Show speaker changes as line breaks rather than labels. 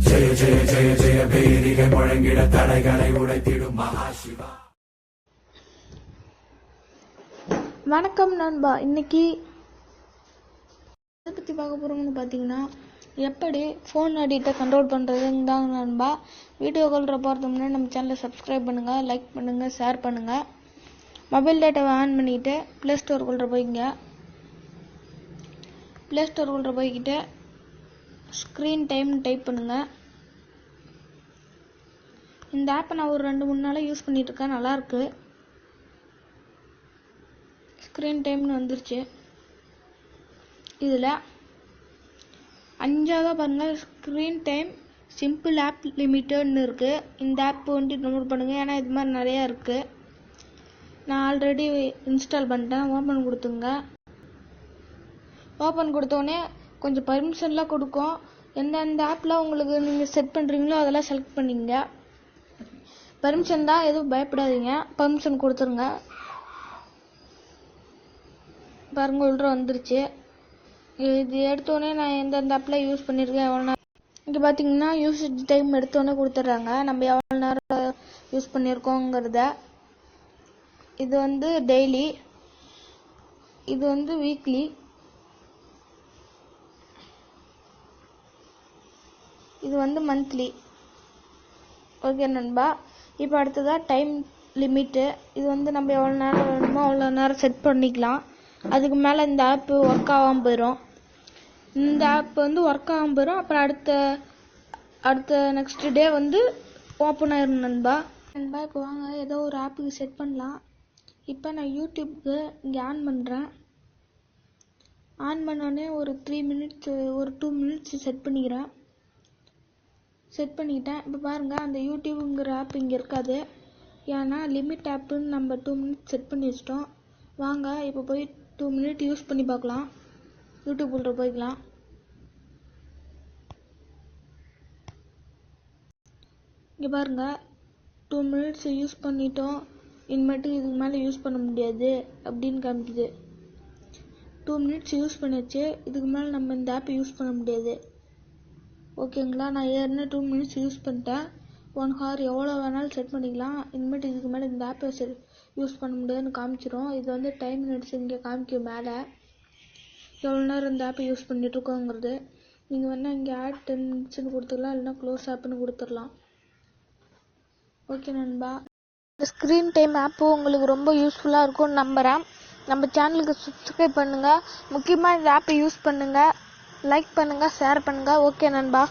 ஜெய ஜெய ஜெய ஜெய பேரிகை முழங்கிட தடைகளை உடைத்திடும் மகாசிவா.
வணக்கம் நண்பா. இன்னைக்கு எதை பற்றி பார்க்க போகிறோம்னு பார்த்தீங்கன்னா, எப்படி ஃபோன் அடிக்டை கண்ட்ரோல் பண்ணுறதுன்னு தான் நண்பா. வீடியோ கால்ற போகிறது முன்னாடி நம்ம சேனலை சப்ஸ்கிரைப் பண்ணுங்கள், லைக் பண்ணுங்கள், ஷேர் பண்ணுங்கள். மொபைல் டேட்டாவை ஆன் பண்ணிக்கிட்டு ப்ளே ஸ்டோருக்குள்ளே போய்ங்க. ப்ளே ஸ்டோருக்குள்ளே போய்கிட்டு ஸ்க்ரீன் டைம்னு டைப் பண்ணுங்கள். இந்த ஆப்பை நான் ஒரு 2-3 நாளாக யூஸ் பண்ணிகிட்ருக்கேன், நல்லாயிருக்கு. ஸ்க்ரீன் டைம்னு வந்துருச்சு. இதில் 5ஆவதாக பாருங்கள், ஸ்க்ரீன் டைம் சிம்பிள் ஆப் லிமிட்டட்னு இருக்குது. இந்த ஆப் வந்துட்டு டவுன்லோட் பண்ணுங்கள், ஏன்னா இது மாதிரி நிறையா இருக்குது. நான் ஆல்ரெடி இன்ஸ்டால் பண்ணிட்டேன். ஓப்பன் கொடுத்துங்க. ஓப்பன் கொடுத்தோடனே கொஞ்சம் பர்மிஷன்லாம் கொடுக்கும். எந்தெந்த ஆப்பில் உங்களுக்கு நீங்கள் செட் பண்ணுறீங்களோ அதெல்லாம் செலக்ட் பண்ணிங்க. பர்மிஷன் தான், எதுவும் பயப்படாதீங்க, பர்மிஷன் கொடுத்துருங்க. பாருங்கள், உள்ள வந்துருச்சு. இது எடுத்தோடனே நான் எந்தெந்த ஆப்பில் யூஸ் பண்ணியிருக்கேன், எவ்வளோ நேரம். இங்கே பார்த்தீங்கன்னா யூசேஜ் டைம் எடுத்தோடனே கொடுத்துட்றாங்க, நம்ம எவ்வளோ நேரம் யூஸ் பண்ணியிருக்கோங்கிறத. இது வந்து டெய்லி, இது வந்து வீக்லி, இது வந்து மந்த்லி. ஓகே நண்பா. இப்போ அடுத்ததாக டைம் லிமிட்டு. இது வந்து நம்ம எவ்வளோ நேரம் வேணுமோ அவ்வளோ நேரம் செட் பண்ணிக்கலாம். அதுக்கு மேலே இந்த ஆப்பு ஒர்க் ஆகாமல் போயிடும். இந்த ஆப் வந்து ஒர்க் ஆகாமல் போயிடும். அப்புறம் அடுத்த நெக்ஸ்ட் டே வந்து ஓப்பன் ஆயிரும் நண்பா. இப்போ வாங்க ஏதோ ஒரு ஆப்புக்கு செட் பண்ணலாம். இப்போ நான் யூடியூப்க்கு இங்கே ஆன் பண்ணுறேன். ஆன் பண்ணோடனே ஒரு 2 மினிட்ஸ் செட் பண்ணிக்கிறேன். செட் பண்ணிக்கிட்டேன். இப்போ பாருங்கள், அந்த யூடியூப்புங்கிற ஆப் இங்கே இருக்காது, ஏன்னா லிமிட் ஆப்புன்னு நம்ம 2 மினிட்ஸ் செட் பண்ணி வச்சிட்டோம். வாங்க இப்போ போய் 2 மினிட் யூஸ் பண்ணி பார்க்கலாம். யூடியூப் உள்ள போய்க்கலாம். இங்கே பாருங்கள், 2 மினிட்ஸ் யூஸ் பண்ணிட்டோம், இனிமேட்டு இதுக்கு மேலே யூஸ் பண்ண முடியாது அப்படின்னு காமிக்குது. 2 மினிட்ஸ் யூஸ் பண்ணியாச்சு, இதுக்கு மேலே நம்ம இந்த ஆப்பை யூஸ் பண்ண முடியாது. ஓகேங்களா, நான் ஏற்கனவே 2 மினிட்ஸ் யூஸ் பண்ணிட்டேன். 1 ஹவர் எவ்வளோ வேணாலும் செட் பண்ணிக்கலாம். இனிமேட்டு இதுக்கு மேலே இந்த ஆப்பை யூஸ் பண்ண முடியாதுன்னு காமிச்சிரும். இது வந்து டைம் மினிட்ஸ் இங்கே காமிக்கும் மேலே, எவ்வளோ நேரம் இந்த ஆப்பை யூஸ் பண்ணிகிட்ருக்கோங்கிறது. நீங்கள் வேணால் இங்கே ஆட் 10 மினிட்ஸ்னு கொடுத்துடலாம், இல்லைனா க்ளோஸ் ஆப்னு கொடுத்துடலாம். ஓகே நண்பா, இந்த ஸ்க்ரீன் டைம் ஆப்பு உங்களுக்கு ரொம்ப யூஸ்ஃபுல்லாக இருக்கும்னு நம்புகிறேன். நம்ம சேனலுக்கு சப்ஸ்கிரைப் பண்ணுங்கள், முக்கியமாக இந்த ஆப்பை யூஸ் பண்ணுங்கள், லைக் பண்ணுங்கள், ஷேர் பண்ணுங்கள். ஓகே நண்பா.